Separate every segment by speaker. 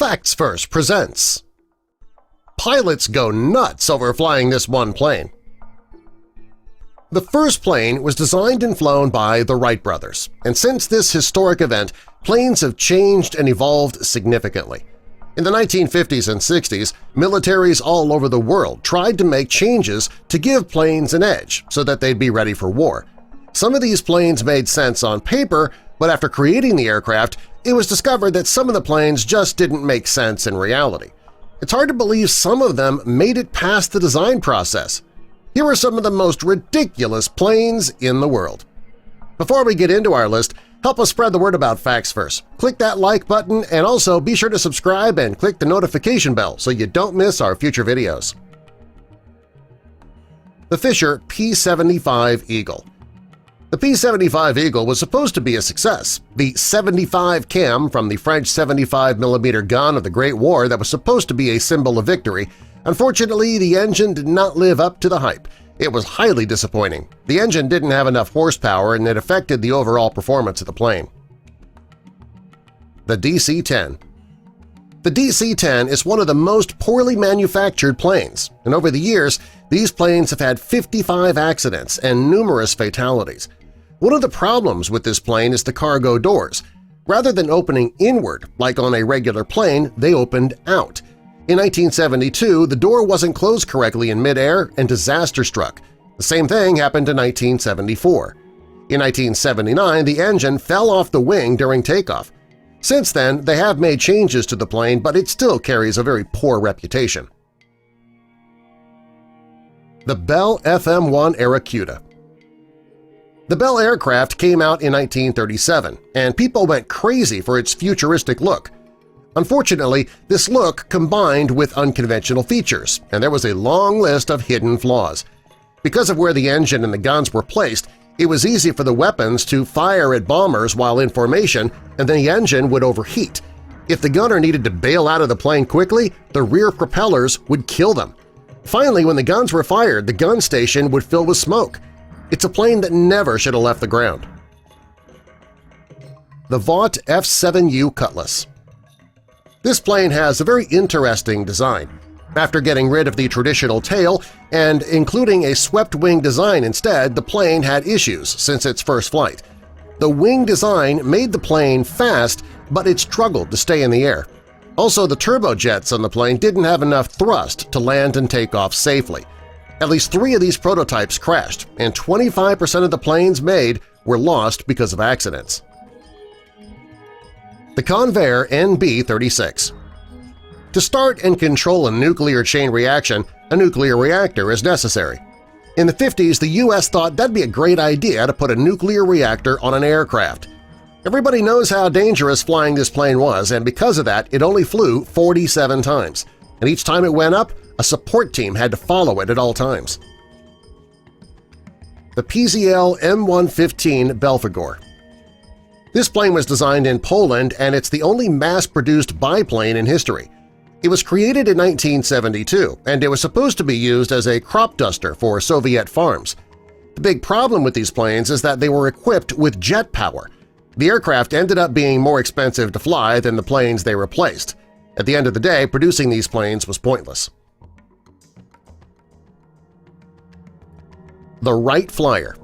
Speaker 1: Facts First presents. Pilots go nuts over flying this one plane. The first plane was designed and flown by the Wright brothers, and since this historic event, planes have changed and evolved significantly. In the 1950s and 60s, militaries all over the world tried to make changes to give planes an edge so that they'd be ready for war. Some of these planes made sense on paper, but after creating the aircraft, it was discovered that some of the planes just didn't make sense in reality. It's hard to believe some of them made it past the design process. Here are some of the most ridiculous planes in the world. Before we get into our list, help us spread the word about Facts First. Click that like button and also be sure to subscribe and click the notification bell so you don't miss our future videos. The Fisher P75 Eagle. The P75 Eagle was supposed to be a success, the 75 cam from the French 75mm gun of the Great War that was supposed to be a symbol of victory. Unfortunately, the engine did not live up to the hype. It was highly disappointing. The engine didn't have enough horsepower and it affected the overall performance of the plane. The DC-10. The DC-10 is one of the most poorly manufactured planes, and over the years, these planes have had 55 accidents and numerous fatalities. One of the problems with this plane is the cargo doors. Rather than opening inward like on a regular plane, they opened out. In 1972, the door wasn't closed correctly in midair and disaster struck. The same thing happened in 1974. In 1979, the engine fell off the wing during takeoff. Since then, they have made changes to the plane, but it still carries a very poor reputation. The Bell FM1 Aerocuda. The Bell aircraft came out in 1937, and people went crazy for its futuristic look. Unfortunately, this look combined with unconventional features, and there was a long list of hidden flaws. Because of where the engine and the guns were placed, it was easy for the weapons to fire at bombers while in formation, and the engine would overheat. If the gunner needed to bail out of the plane quickly, the rear propellers would kill them. Finally, when the guns were fired, the gun station would fill with smoke. It's a plane that never should have left the ground. The Vaught F7U Cutlass. This plane has a very interesting design. After getting rid of the traditional tail and including a swept-wing design instead, the plane had issues since its first flight. The wing design made the plane fast, but it struggled to stay in the air. Also, the turbojets on the plane didn't have enough thrust to land and take off safely. At least 3 of these prototypes crashed, and 25% of the planes made were lost because of accidents. The Convair NB-36. To start and control a nuclear chain reaction, a nuclear reactor is necessary. In the 50s, the U.S. thought that'd be a great idea to put a nuclear reactor on an aircraft. Everybody knows how dangerous flying this plane was, and because of that, it only flew 47 times. And each time it went up, a support team had to follow it at all times. The PZL M115 Belphegor. This plane was designed in Poland, and it's the only mass-produced biplane in history. It was created in 1972, and it was supposed to be used as a crop duster for Soviet farms. The big problem with these planes is that they were equipped with jet power. The aircraft ended up being more expensive to fly than the planes they replaced. At the end of the day, producing these planes was pointless. The Wright Flyer.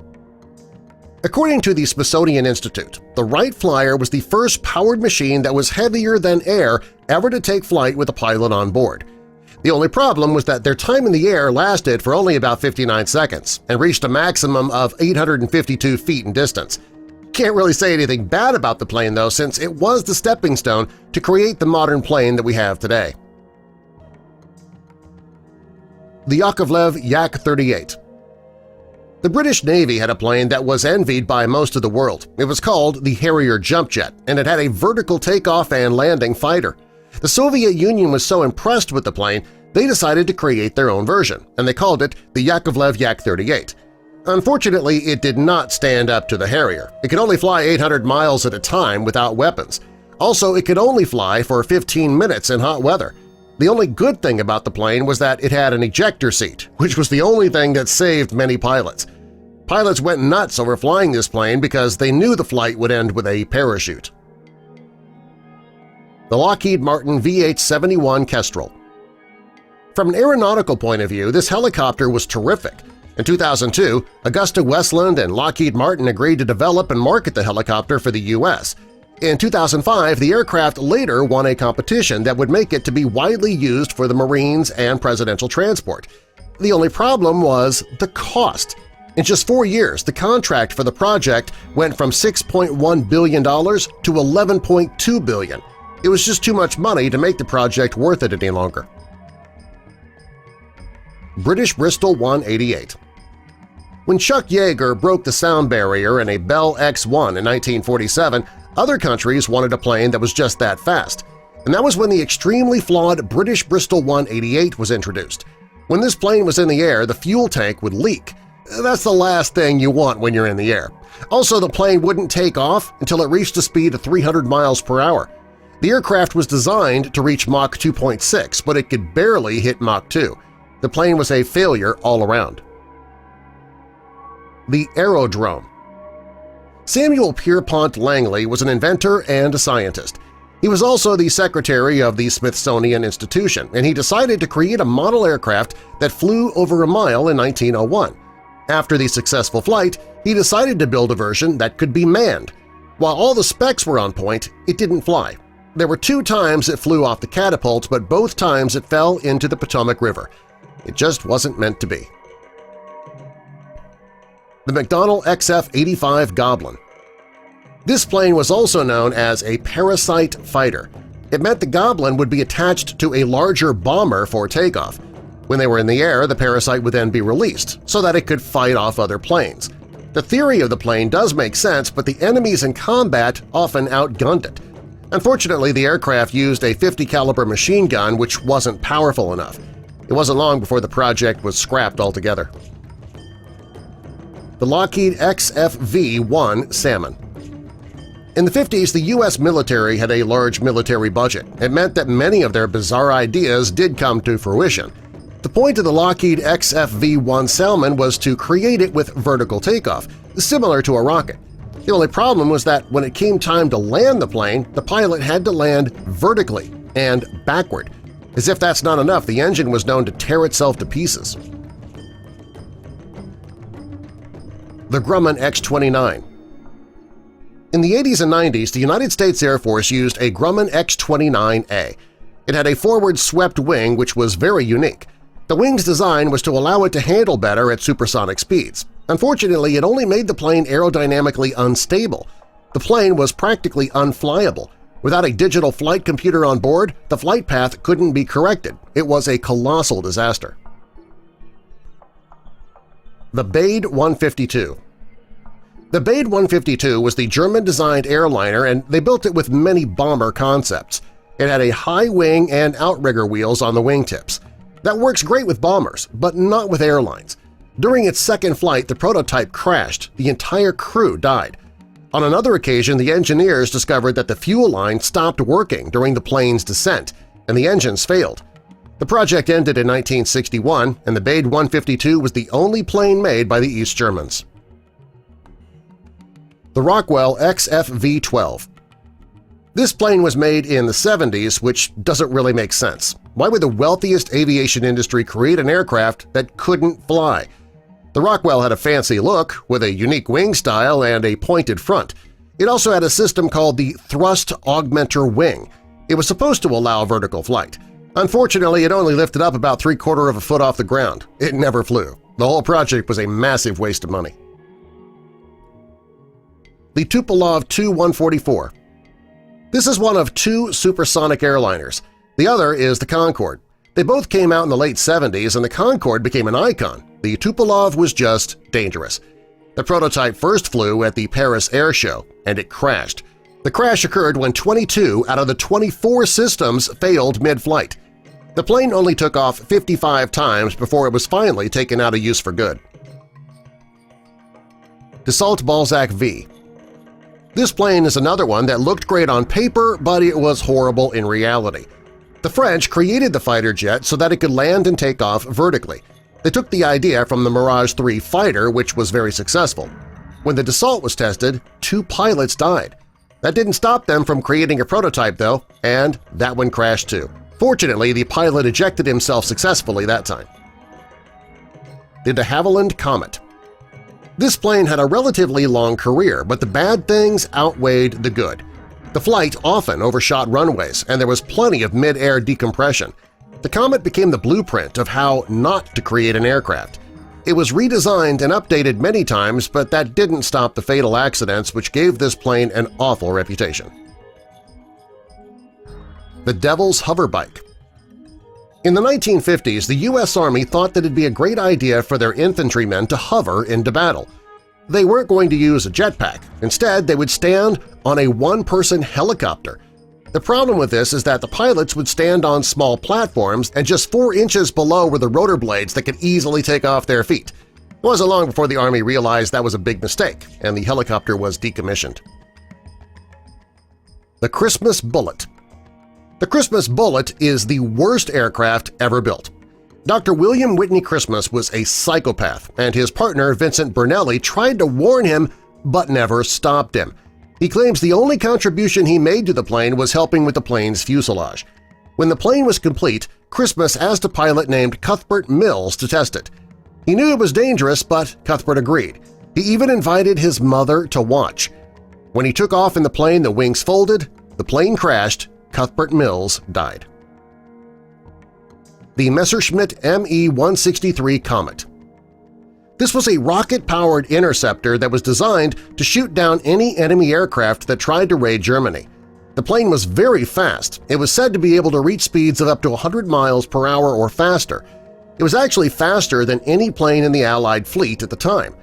Speaker 1: According to the Smithsonian Institute, the Wright Flyer was the first powered machine that was heavier than air ever to take flight with a pilot on board. The only problem was that their time in the air lasted for only about 59 seconds and reached a maximum of 852 feet in distance. Can't really say anything bad about the plane, though, since it was the stepping stone to create the modern plane that we have today. The Yakovlev Yak-38. The British Navy had a plane that was envied by most of the world. It was called the Harrier Jump Jet, and it had a vertical takeoff and landing fighter. The Soviet Union was so impressed with the plane, they decided to create their own version, and they called it the Yakovlev Yak-38. Unfortunately, it did not stand up to the Harrier. It could only fly 800 miles at a time without weapons. Also, it could only fly for 15 minutes in hot weather. The only good thing about the plane was that it had an ejector seat, which was the only thing that saved many pilots. Pilots went nuts over flying this plane because they knew the flight would end with a parachute. the Lockheed Martin V81 Kestrel. From an aeronautical point of view, this helicopter was terrific. In 2002, Augusta-Westland and Lockheed Martin agreed to develop and market the helicopter for the U.S. In 2005, the aircraft later won a competition that would make it to be widely used for the Marines and presidential transport. The only problem was the cost. In just 4 years, the contract for the project went from $6.1 billion to $11.2 billion. It was just too much money to make the project worth it any longer. British Bristol 188. When Chuck Yeager broke the sound barrier in a Bell X1 in 1947, other countries wanted a plane that was just that fast, and that was when the extremely flawed British Bristol 188 was introduced. When this plane was in the air, the fuel tank would leak. That's the last thing you want when you're in the air. Also, the plane wouldn't take off until it reached a speed of 300 miles per hour. The aircraft was designed to reach Mach 2.6, but it could barely hit Mach 2. The plane was a failure all around. The aerodrome. Samuel Pierpont Langley was an inventor and a scientist. He was also the secretary of the Smithsonian Institution, and he decided to create a model aircraft that flew over a mile in 1901. After the successful flight, he decided to build a version that could be manned. While all the specs were on point, it didn't fly. There were 2 times it flew off the catapult, but both times it fell into the Potomac River. It just wasn't meant to be. The Mcdonnell XF85 Goblin. This plane was also known as a parasite fighter. It meant the Goblin would be attached to a larger bomber for takeoff. When they were in the air, the parasite would then be released so that it could fight off other planes. The theory of the plane does make sense, but the enemies in combat often outgunned it. Unfortunately, the aircraft used a .50 caliber machine gun which wasn't powerful enough. It wasn't long before the project was scrapped altogether. The Lockheed XFV1 Salmon. In the 50s, the U.S. military had a large military budget. It meant that many of their bizarre ideas did come to fruition. The point of the Lockheed XFV1 Salmon was to create it with vertical takeoff, similar to a rocket. The only problem was that when it came time to land the plane, the pilot had to land vertically and backward. As if that's not enough, the engine was known to tear itself to pieces. The Grumman X29. In the 80s and 90s, the United States Air Force used a Grumman X29A. It had a forward-swept wing which was very unique. The wing's design was to allow it to handle better at supersonic speeds. Unfortunately, it only made the plane aerodynamically unstable. The plane was practically unflyable. Without a digital flight computer on board, the flight path couldn't be corrected. It was a colossal disaster. The Bade 152. The Bade 152 was the German-designed airliner, and they built it with many bomber concepts. It had a high wing and outrigger wheels on the wingtips. That works great with bombers, but not with airlines. During its second flight, the prototype crashed. The entire crew died. On another occasion, the engineers discovered that the fuel line stopped working during the plane's descent, and the engines failed. The project ended in 1961, and the Bade 152 was the only plane made by the East Germans. The Rockwell XFV12. This plane was made in the 70s, which doesn't really make sense. Why would the wealthiest aviation industry create an aircraft that couldn't fly? The Rockwell had a fancy look, with a unique wing style and a pointed front. It also had a system called the Thrust Augmenter Wing. It was supposed to allow vertical flight. Unfortunately, it only lifted up about 3/4 of a foot off the ground. It never flew. The whole project was a massive waste of money. The Tupolev TU144. This is one of 2 supersonic airliners. The other is the Concorde. They both came out in the late 70s, and the Concorde became an icon. The Tupolev was just dangerous. The prototype first flew at the Paris Air Show, and it crashed. The crash occurred when 22 out of the 24 systems failed mid-flight. The plane only took off 55 times before it was finally taken out of use for good. Dassault Balzac V. This plane is another one that looked great on paper, but it was horrible in reality. The French created the fighter jet so that it could land and take off vertically. They took the idea from the Mirage 3 fighter, which was very successful. When the Dassault was tested, 2 pilots died. That didn't stop them from creating a prototype, though, and that one crashed too. Fortunately, the pilot ejected himself successfully that time. The de Havilland Comet. This plane had a relatively long career, but the bad things outweighed the good. The flight often overshot runways, and there was plenty of mid-air decompression. The Comet became the blueprint of how not to create an aircraft. It was redesigned and updated many times, but that didn't stop the fatal accidents which gave this plane an awful reputation. The Devil's Hoverbike. In the 1950s, the U.S. Army thought that it'd be a great idea for their infantrymen to hover into battle. They weren't going to use a jetpack. Instead, they would stand on a one-person helicopter. The problem with this is that the pilots would stand on small platforms and just 4 inches below were the rotor blades that could easily take off their feet. It wasn't long before the Army realized that was a big mistake, and the helicopter was decommissioned. The Christmas Bullet. The Christmas Bullet is the worst aircraft ever built. Dr. William Whitney Christmas was a psychopath, and his partner Vincent Bernelli tried to warn him but never stopped him. He claims the only contribution he made to the plane was helping with the plane's fuselage. When the plane was complete, Christmas asked a pilot named Cuthbert Mills to test it. He knew it was dangerous, but Cuthbert agreed. He even invited his mother to watch. When he took off in the plane, the wings folded, the plane crashed, Cuthbert Mills died. The Messerschmitt Me-163 Comet. This was a rocket-powered interceptor that was designed to shoot down any enemy aircraft that tried to raid Germany. The plane was very fast. It was said to be able to reach speeds of up to 100 miles per hour or faster. It was actually faster than any plane in the Allied fleet at the time.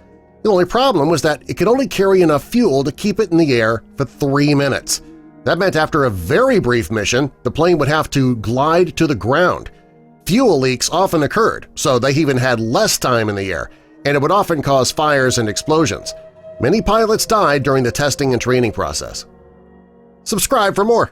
Speaker 1: The only problem was that it could only carry enough fuel to keep it in the air for 3 minutes. That meant after a very brief mission, the plane would have to glide to the ground. Fuel leaks often occurred, so they even had less time in the air, and it would often cause fires and explosions. Many pilots died during the testing and training process. Subscribe for more!